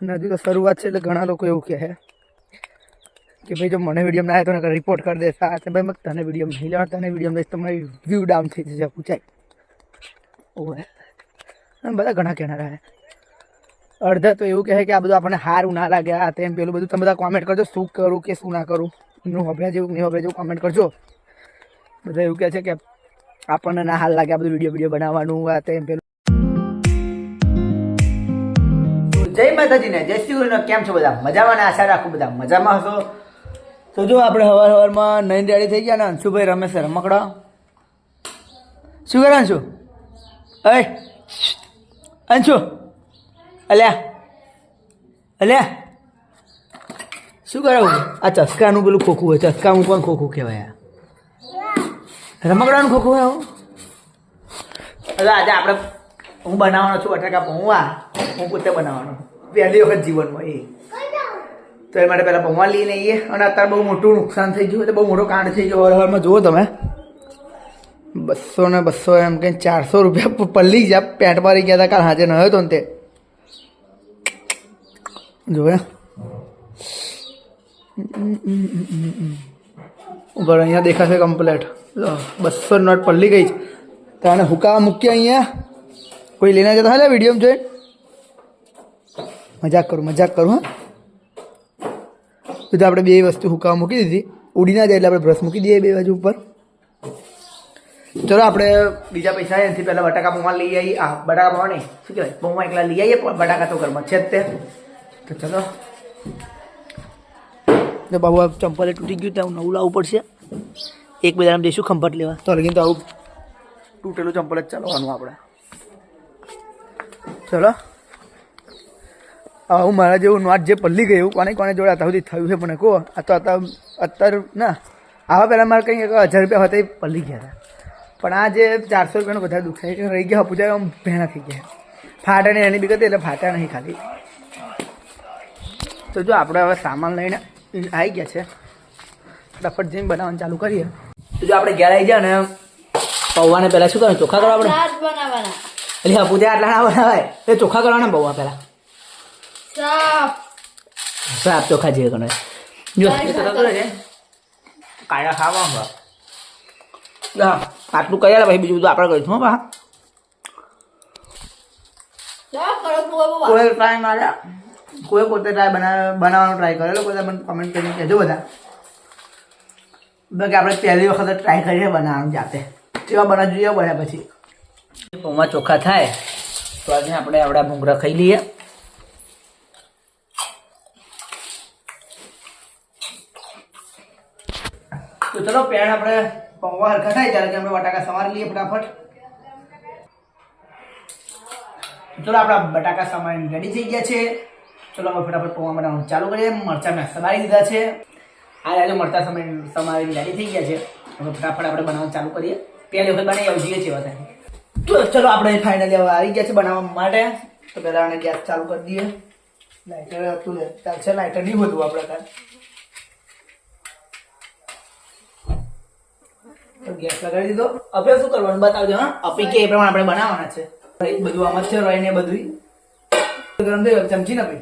અને હજુ તો શરૂઆત છે એટલે ઘણા લોકો એવું કહે કે ભાઈ જો મને વિડીયો ના આવે તો રિપોર્ટ કરી દે સાથે ભાઈ મેં તને વિડીયો નહીં લેવા તને વિડીયો લઈશ તમારી વ્યૂ ડાઉન થઈ જશે પૂછાય ઓહે બધા ઘણા કહેનારા અડધા તો એવું કહે કે આ બધું આપણને સારું ના લાગે આ તેમ પેલું બધું તમે બધા કોમેન્ટ કરજો શું કરું કે શું ના કરું એનું હબળ્યા જેવું નહીં હબળ્યા જેવું કોમેન્ટ કરજો બધા એવું કહે છે કે આપણને ના હાલ લાગે આ બધું વિડીયો બનાવવાનું આ તેમ પેલું જય માતાજીને જય શ્રી કૃષ્ણ કેમ છો બધા મજામાં ને આશા રાખું બધા મજામાં હશો તો જો આપણે સવારમાં નૈન રેડી થઈ ગયા ને અંશુભાઈ રમેશ રમકડા શું કરે અંશુ અય અંશુ અલ્યા અલ્યા શું કરાવું આ ચસ્કાનું પેલું ખોખું હોય ચસ્કાનું પણ ખોખું કહેવાય રમકડાનું ખોખું હોય આજે આપણે હું બનાવવાનો છું બટાકા પૌવા હું પોતે બનાવવાનો પહેલી વખત જીવનમાં એ તો એ માટે પહેલાં પૌવા લઈને આવીએ અને અત્યારે બહુ મોટું નુકસાન થઈ ગયું એટલે બહુ મોટો કાંડ થઈ ગયો હવારમાં જુઓ તમે 200 ને 200 એમ કંઈ 400 રૂપિયા પલ્લી ગયા પેન્ટ મારી ગયા હતા કાલ હાજર ન હતો ને તે જોયા ઉપર અહીંયા દેખાશે કમ્પ્લેટ 200 નોટ પલ્લી ગઈ છે તો આને હુકા મૂકીએ અહીંયા કોઈ લઈને જતા હા વિડીયોમાં જોઈ મજાક કરું હા તો આપણે બે વસ્તુ હુકા મૂકી દીધી ઉડી ના જાય એટલે આપણે બ્રશ મૂકી દઈએ બે બાજુ ઉપર ચલો આપણે બીજા પૈસા એનાથી પહેલાં બટાકા પૌવા લઈ આવીએ બટાકા પૌવા નહીં શું કહેવાય પૌવા એકલા લઈ આવીએ બટાકા તો ઘરમાં છે જ તે તો ચલો તો બાબુ આ ચંપલે તૂટી ગયું ત્યાં નવું લાવવું પડશે એક બે દામ જઈશું ખંભાટ લેવા તો લગીને તો આવું તૂટેલું ચંપલ જ ચાલવાનું આપણે ચલો હું મારા જેવું નોટ જે પલ્લી ગયું કોને જોડે અત્યાર સુધી થયું છે મને કહો આ તો અત્યારે ના આવા પહેલાં મારે કંઈ 1000 રૂપિયા હતા એ પલ્લી ગયા હતા પણ આ જે 400 રૂપિયાનો વધારે દુખાય કે રહી ગયા પૂજા આમ ભેણા થઈ ગયા ફાટા ને એની બીગત એટલે ફાટા નહીં ખાલી તો જો આપણે હવે સામાન લઈને આવી ગયા છે ફટાફટ જઈને બનાવવાનું ચાલુ કરીએ તો જો આપણે ઘેર આવી ગયા ને પૌવાને પહેલાં શું કરવાનું ચોખા કરવા આપણે એટલે હા પૂજા આટલા ના બનાવાય એ ચોખા કરવાના પૌવા પહેલાં સાફ ચોખા જે ગણે જો કાયા ખાવા આટલું કર્યા ભાઈ બીજું બધું આપણે કરીશું હો કોઈ ટ્રાય માર્યા કોઈ પોતે ટ્રાય બનાવવાનો ટ્રાય કરેલો બધા મને કમેન્ટ કરીને કહેજો બધા કે આપણે પહેલી વખત ટ્રાય કરીએ બનાવવાનું જાતે કેવા બનાવ જોઈએ બન્યા પછી પૌવા ચોખ્ખા થાય તો આજે આપણે આવડા ભૂંગળા ખાઈ લઈએ તો ચલો પેણ આપણે પૌવા હરખા થાય ત્યારે આપણે બટાકા સમારી લઈએ ફટાફટ ચલો આપણા બટાકા સમારીને રેડી થઈ ગયા છે ચલો અમે ફટાફટ પૌવા બનાવવાનું ચાલુ કરીએ મરચાં મેં સમારી દીધા છે આ આજે મરચાં સમારીને રેડી થઈ ગયા છે હવે ફટાફટ આપણે બનાવવાનું ચાલુ કરીએ પહેલી વખત બનાવી આવું જોઈએ છે એવા થાય તો ચલો આપણે ફાઇનલી હવે આવી ગયા છે બનાવવા માટે તો પહેલાં આને ગેસ ચાલુ કરી દઈએ લાઇટર હતું ચાલશે લાઇટર નહીં બધું આપણે કાંઈ તો ગેસ લગાવી દીધો આપણે શું કરવાનું બતાવજો હા અપી કે એ પ્રમાણે આપણે બનાવવાના છે બધું આમાં છે રહીને બધું ગરમ થઈ ચમચી ના પી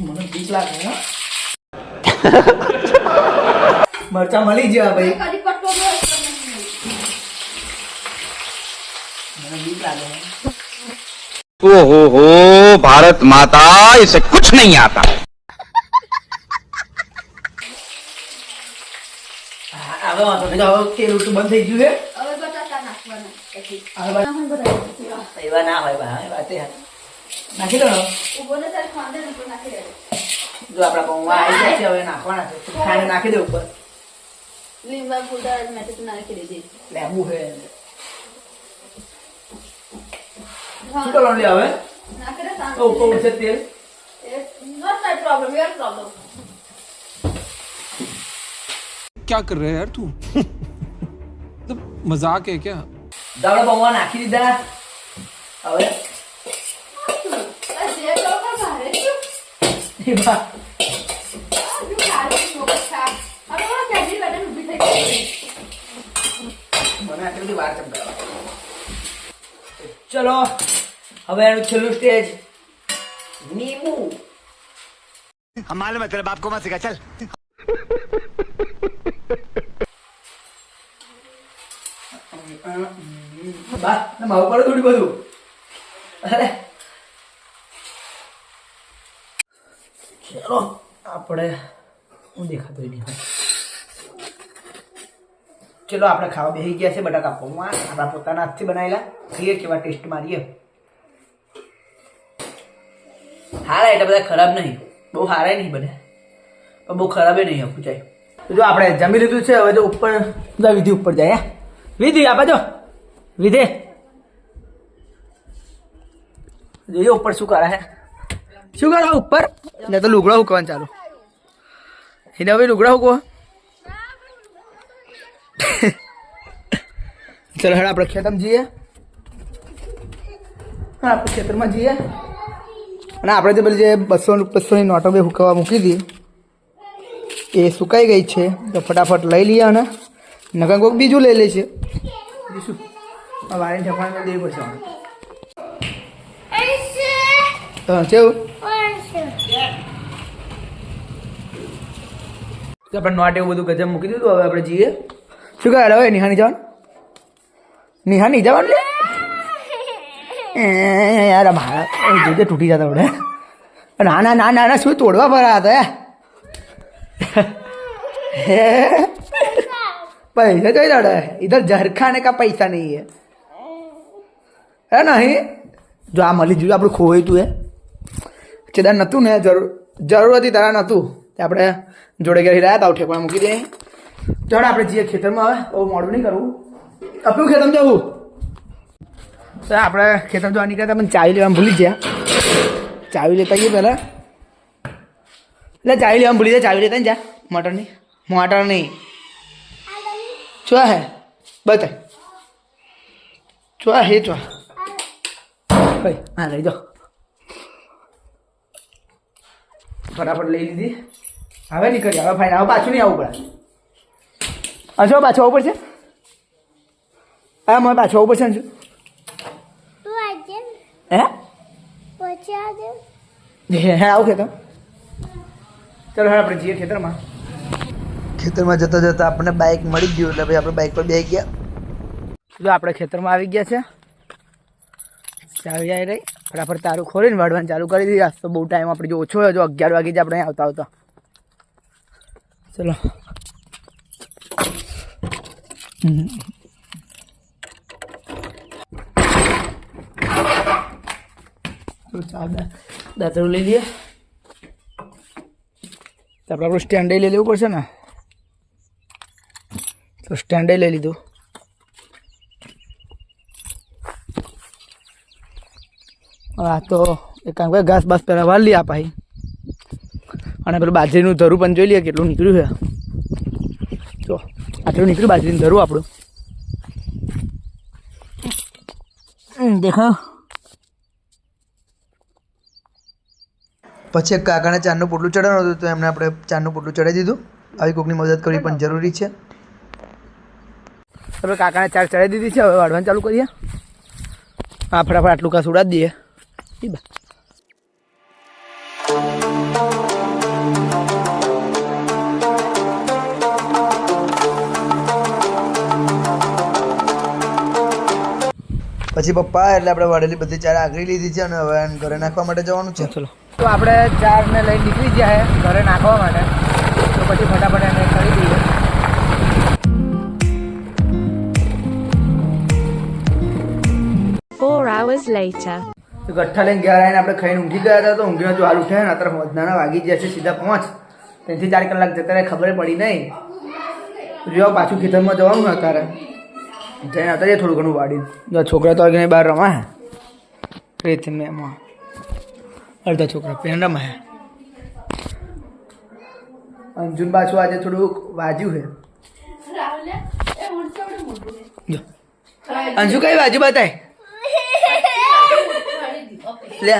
મને બીક લાગે હા મરચા મળી ગયા ભાઈ મને બીક લાગે ओहो हो भारत माता इसे कुछ नहीं आता હવે વાંધો નહીં હવે તેલ ઉઠું બંધ થઈ ગયું છે એવા ના હોય ભાઈ વાત નાખી દો જો આપણા પૌવા આવી ગયા છે હવે નાખવાના છે ખાઈને નાખી દે ઉપર લેબુ છે શું કરવાનું લે હવે ઉપર ઉઠશે તેલ क्या कर रहे हैं यार तू मतलब मजाक है क्या દાળ પૌવા નાખી દીધા હવે મને આટલી બધી વાર ચમકાવા ચલો હવે એનું છેલ્લું સ્ટેજ નીંબુ. हम मालूम है तेरे बाप को मत सिखा चल બા માવું પડે થોડી બધું. અરે ચલો આપણે હું દેખાતો નહીં. ચલો આપણે ખાવા બેસી ગયા છે બટાકા પૌવા આપણા પોતાના હાથથી બનાવેલા. જોઈએ કેવા ટેસ્ટ મારીએ. હારા એટલા બધા ખરાબ નહીં, બહુ સારા નહીં બને પણ બહુ ખરાબે નહીં આપું ચાય. તો જો આપણે જમી લીધું છે હવે જો ઉપર વિધિ ઉપર જાય. વિધિ આપા જો વિધે જોઈએ ઉપર શું કરે હે, શું કરે ઉપર ને તો લુગડા હુકવાનું ચાલુ. એને હવે લુગડા હુકવા. ચલો હેડ આપણે ખેતરમાં જઈએ. હા આપણે ખેતરમાં જઈએ અને આપણે જે પેલી જે 200-200ની નોટો બે હુકવા મૂકી હતી એ સુકાઈ ગઈ છે તો ફટાફટ લઈ લઈએ અને નકર કોઈક બીજું લઈ લે છે. બીજું વાળીને ઠેકવાને દેવી પડશે. હા કેવું આપણે નોટ એવું બધું ગજબ મૂકી દીધું. હવે આપણે જઈએ. શું કહે હવે નિહાની જવાનું? નિહાની જવાનું લે યાર મારા જોજે તૂટી જતા આપણે. ના ના ના ના ના શું તોડવા ભરા હતા पैसा तो इधर है, इधर जहर खाने का पैसा नहीं है नहीं. जो आ मળી ગયું આપણું ખોવાયું તું એ ચેદાર નહોતું ને જરૂર હતી તારા નહોતું તે આપણે જોડે ઘરે રહ્યા હતા ઠેકવા મૂકી દે. ચાલો આપણે જઈએ ખેતરમાં. હવે બહુ મોડું નહીં કરવું. આપણું ખેતરમાં જવું તો આપણે ખેતરમાં જવા નીકળ્યા પણ ચાવી લેવાનું ભૂલી ગયા. ચાવી લેતા ગઈએ પહેલાં એટલે ચાવી લેવાનું ભૂલી જાય. ચાવી લેતા ને જા મોટરની મોટર નહીં ચો હે બતાય ચો હે ચો ભાઈ હા લઈ જાઓ. ફટાફટ લઈ લીધી. હવે નીકળી હવે ફાઈન. હવે પાછું નહીં આવવું પડે. અંશુ પાછું આવવું પડશે. હા મારે પાછું આવવું પડશે અંશુ. હે હે આવું ખેતર. ચાલો હવે આપણે જઈએ ખેતરમાં. ખેતરમાં જતા જતા આપણને બાઇક મળી ગયું એટલે ભાઈ આપણે બાઇક પર બેસી ગયા. જો આપણે ખેતરમાં આવી ગયા છે. ચાવી આવી રહી. ફટાફટ તારું ખોલીને વાળવાનું ચાલુ કરી દીધી. આજ તો બહુ ટાઈમ આપણે જો ઓછો હોય જો 11 વાગે જ આપણે આવતા આવતા. ચલો દાતરું લઈ લઈએ. તો આપણે આપણું સ્ટેન્ડ લઈ લેવું પડશે ને તો સ્ટેન્ડ લઈ લીધું. હા તો એક કામ કરે ઘાસ બાસ પહેલાં વાળ લઈએ પાછી અને પેલું બાજરીનું ધરું પણ જોઈ લઈએ કેટલું નીકળ્યું છે. જો આટલું નીકળ્યું બાજરીનું ધરું આપણું દેખાવ. પછી એક કાકાને ચારનું પોટલું ચડાવવાનું હતું તો એમને આપણે ચારનું પોટલું ચડાવી દીધું. આવી કોઈકની મદદ કરવી પણ જરૂરી છે. હવે કાકાને ચાર ચડાવી દીધી છે. હવે વાળવાનું ચાલુ કરીએ. હા ફટાફટ આટલું કાસ ઉડાડી દઈએ. પછી પપ્પા એટલે આપણે વાળેલી બધી ચાર આગળી લીધી છે અને હવે ઘરે નાખવા માટે જવાનું છે. ચલો તો આપણે ચારને લઈને નીકળી ગયા છે ઘરે નાખવા માટે. તો પછી ફટાફટ એને કરી દઈએ. ગઠ્ઠા લઈને ઘેર આવીને આપણે ખાઈને ઊંઘી ગયા હતા. તો ઊંઘીમાં જો હાલ ઉઠ્યા ને અત્યારે મધનાના વાગી ગયા છે સીધા 5. 3 થી 4 કલાક જતા રહે ખબર પડી નહીં. જો પાછું ખેતરમાં જવાનું અત્યારે જઈને આવતા જઈએ થોડું ઘણું વાડીને. જો છોકરા તો આગળ બહાર રમા હે રેતી મેમાં. અડધા છોકરા પેન રમા હે. અંજુન પાછું આજે થોડુંક વાજ્યું છે. જો અંજુ કઈ બાજુ બતાય લે.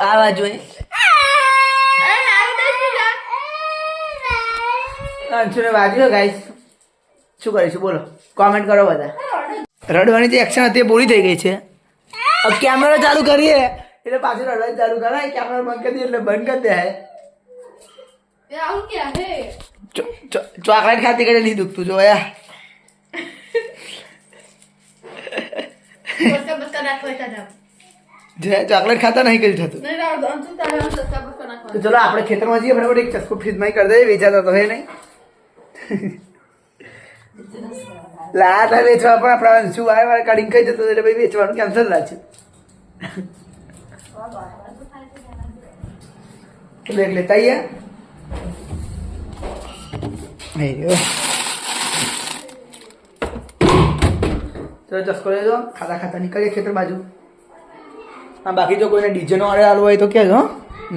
આ બાજુ અંશુને વાગ્યું ગાઈસ, શું કરીશું બોલો, કોમેન્ટ કરો બધા. રડવાની જે એક્શન હતી એ પૂરી થઈ ગઈ છે. अब कैमरा चालू करिए એટલે પાછળ રડવા ચાલુ કરાય, કેમેરા બંધ કરી દે એટલે બંધ કરી દે. राहुल क्या है ચોકલેટ ખાતી કરે નહીં દુખતું જો યાર. बच्चा बच्चा ना खोता था જે ચોકલેટ ખાતા નહીં કરી થતું. नहीं राहुल अंशु तारा बच्चा बच्चा ना તો ચલો આપણે ખેતરમાં જઈએ, ફટાફટ એક ચસ્કો ફ્રીજમાં કરી દઈએ, વેચાતો તો હે નહીં. લા તા વેચવા પણ આપણા અંશુ વારે કાઢીને ખાઈ જતો એટલે ભાઈ વેચવાનું કેન્સલ રાખ્યું. એટલે લેતા આવીએ. ચલો ચસ્કો લેજો, ખાતા ખાતા નીકળીએ ખેતર બાજુ. હા બાકી જો કોઈને ડીજેનો ઓર્ડર આલવો હોય તો કહેજો.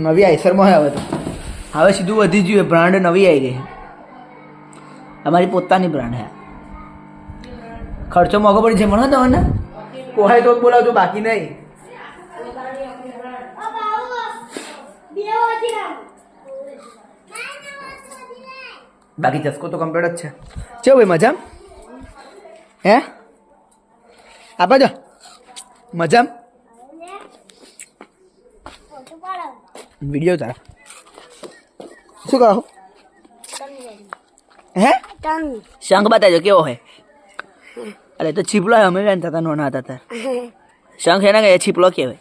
નવી આઈસરમાં હોય હવે તો, હવે સીધું વધી ગયું, બ્રાન્ડ નવી આવી ગઈ, અમારી પોતાની બ્રાન્ડ હે. ખર્ચો મોંઘો પડી છે મને તમને, પોહાય તો બોલાવજો, બાકી નહીં. બાકી ચસ્કો તો કમ્પ્લીટ જ છે. ચેવું ભાઈ મજામ હે? આપા જો મજામ વિડીયો તારા શું કરો હે? શંખ બતાજો કેવો હોય. અરે તો છીપલો અમે જાણતા હતા નોના હતા ત્યારે. શંખ એના કે છીપલો કહેવાય.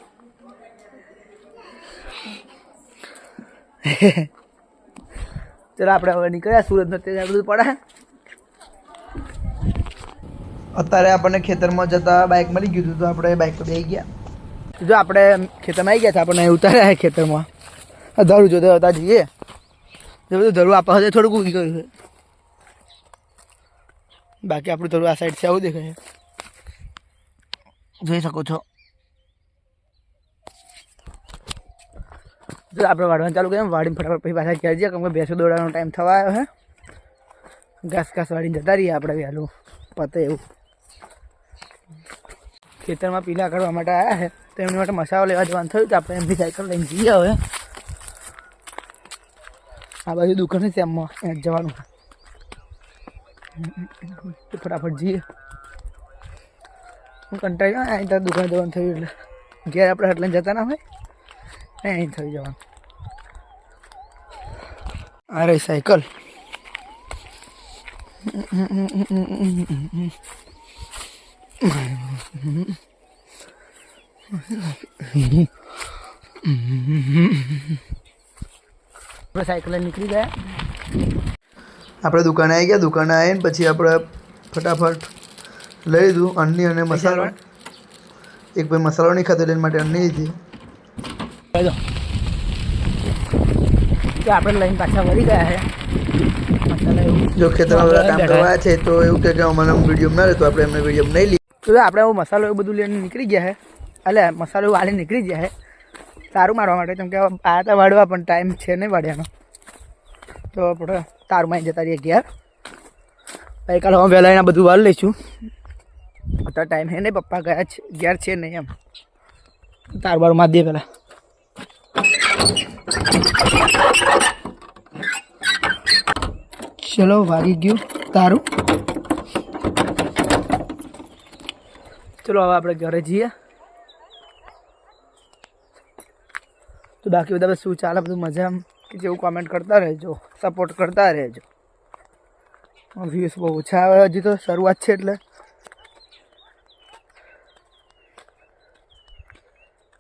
ચલો આપણે હવે નીકળ્યા, સુરત તે બધું પડે. અત્યારે આપણને ખેતરમાં જતા બાઇક મળી ગયું હતું તો આપણે બાઇક પર બેસી ગયા. જો આપણે ખેતરમાં આવી ગયા હતા, આપણને ઉતાર્યા ખેતરમાં. ધરું જોતા હતા જઈએ, જે બધું ધરું આપવા સાથે થોડુંક ઊંઘી ગયું છે. બાકી આપણું થોડું આ સાઈડ છે, આવું દેખાય, જોઈ શકો છો. જો આપણે વાળવાનું ચાલુ કરીએ, વાળીને ફટાફટ પછી પાછા ઘેર જઈએ, કેમ કે ભેંસો દોડવાનો ટાઈમ થવા આવ્યો છે. ઘાસ ઘાસ વાળીને જતા રહીએ આપણે વહેલું પતે એવું. ખેતરમાં પીલા કરવા માટે આવ્યા છે તો એમની માટે મસાલો લેવા જવાનું થયું તો આપણે એમની સાયકલ લઈને જઈએ. હવે આ બાજુ દુકાન છે એમમાં જવાનું, ફટાફટ જઈએ. હું કંટાળી ગયો, અહીં ત્યાં દુકાન જવાનું થયું એટલે ઘેર આપણે હટ લઈને જતા ના હોય, અહીં થઈ જવાનું. આ રહી સાયકલ. આપણે સાયકલ નીકળી ગયા, આપણે દુકાને આવી ગયા. દુકાને આવીને પછી આપણે ફટાફટ લઈ લીધું અન્ની અને મસાલો. એક ભાઈ મસાલો નહીં ખાતો એના માટે અન્ની લીધી. તો આપણે લઈને પાછા વળી ગયા છે. જો ખેતરમાં બધા કામ કરવા છે તો એવું કે અમને વિડીયો ના લે તો આપણે એમને વિડીયો નહીં લીધી. તો આપણે એવું મસાલો એવું બધું લઈને નીકળી ગયા છે, એટલે મસાલો એવું આલીને નીકળી ગયા છે તારું મારવા માટે, કેમ કે આ તો વાળવા પણ ટાઈમ છે નહીં વાળ્યાનો. તો આપણે તારું મારી જતા રહીએ ઘેર. ગઈકાલે હું વહેલા એના બધું વાળ લઈશું, અત્યારે ટાઈમ છે નહીં, પપ્પા ગયા છે ઘેર છે નહીં એમ. તારું બારું માર દે પેલા. ચલો વાગી ગયું તારું. ચલો હવે આપણે ઘરે જઈએ. તો બાકી બધા શું ચાલે બધું મજા, કે જેવું કોમેન્ટ કરતા રહેજો, સપોર્ટ કરતા રહેજો. વ્યૂઝ બહુ ઓછા આવે હજી તો શરૂઆત છે એટલે.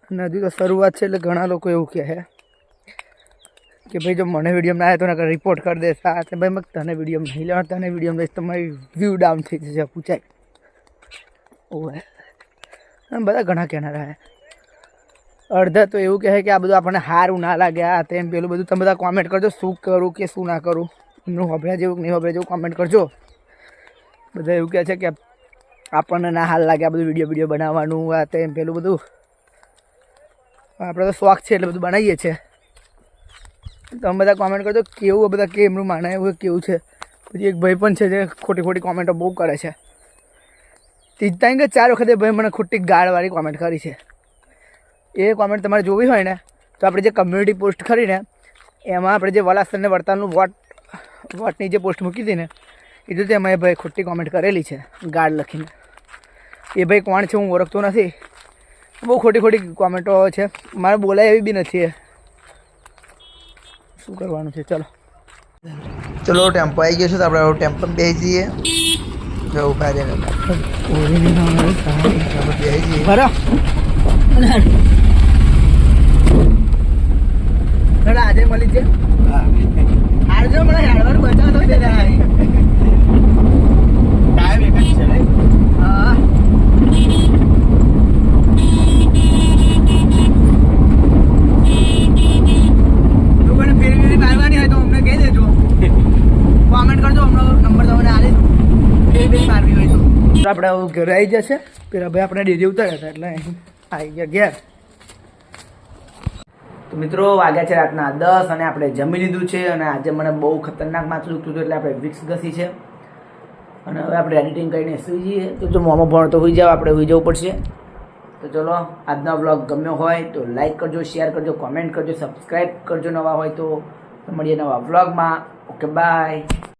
અને હજી તો શરૂઆત છે એટલે ઘણા લોકો એવું કહે કે ભાઈ જો મને વિડીયો ના આવે તો નકર રિપોર્ટ કરી દે સાથે. ભાઈ મેં તને વિડીયો નહીં લેવા, તને વિડીયો લઈશ તમારી વ્યૂ ડાઉન થઈ જશે પૂછાય. ઓવે બધા ઘણા કહેનારા. અડધા તો એવું કહે કે આ બધું આપણને સારું ના લાગે, આ તેમ પેલું બધું. તમે બધા કોમેન્ટ કરજો શું કરું કે શું ના કરું, એમનું હોભળ્યા જેવું નહીં હોભળ્યા જેવું કોમેન્ટ કરજો. બધા એવું કહે છે કે આપણને ના હાલ લાગે આ બધું વિડીયો બનાવવાનું, આ તેમ પેલું બધું. આપણે તો શોખ છે એટલે બધું બનાવીએ છીએ. તમે બધા કોમેન્ટ કરજો કેવું બધા કે એમનું માને એવું કેવું છે. પછી એક ભાઈ પણ છે જે ખોટી ખોટી કોમેન્ટો બહુ કરે છે. 3 કે 4 વખતે ભાઈ મને ખોટી ગાળવાળી કોમેન્ટ કરી છે. એ કોમેન્ટ તમારે જોવી હોય ને તો આપણે જે કમ્યુનિટી પોસ્ટ કરીને એમાં આપણે જે વલાસરને વડતાલનું વોટ વોટની જે પોસ્ટ મૂકી હતી ને એ તો તેમાં એ ભાઈ ખોટી કોમેન્ટ કરેલી છે ગાર્ડ લખીને. એ ભાઈ કોણ છે હું ઓળખતો નથી. બહુ ખોટી ખોટી કોમેન્ટો છે, મારે બોલાય એવી બી નથી. શું કરવાનું છે? ચલો ચલો ટેમ્પો આવી ગયો છે તો આપણે ટેમ્પો બેસી જઈએ. જો ઉભા રહે બેસી જઈએ. બરાબર આજે મળી છે. આજે મને હેડવાનું બચાવતો ટાઈમ એક જ છે. હા લોકોને ફેરી મારવાની હોય તો અમને કહી દેજો, કોમેન્ટ કરજો, અમને નંબર તમને આલી ફેરી મારવી હોય તો. આપણે ઘરે આવી જશે. પેલા ભાઈ આપણે ડેરી ઉતાર્યા હતા એટલે આવી ગયા ઘેર. તો મિત્રો વાગ્યા છે રાતના 10 અને આપણે જમી લીધું છે. અને આજે મને બહુ ખતરનાક માથું દુખતું હતું એટલે આપણે વિક્સ ઘસી છે. અને હવે આપણે એડિટિંગ કરીને સુઈ જઈએ. તો જો મોમાં ભણ તો હોઈ જાવ, આપણે હોઈ જવું પડશે. તો ચલો આજનો વ્લોગ ગમ્યો હોય તો લાઈક કરજો, શેર કરજો, કોમેન્ટ કરજો, સબસ્ક્રાઈબ કરજો નવા હોય તો. મળીએ નવા વ્લોગમાં. Okay bye.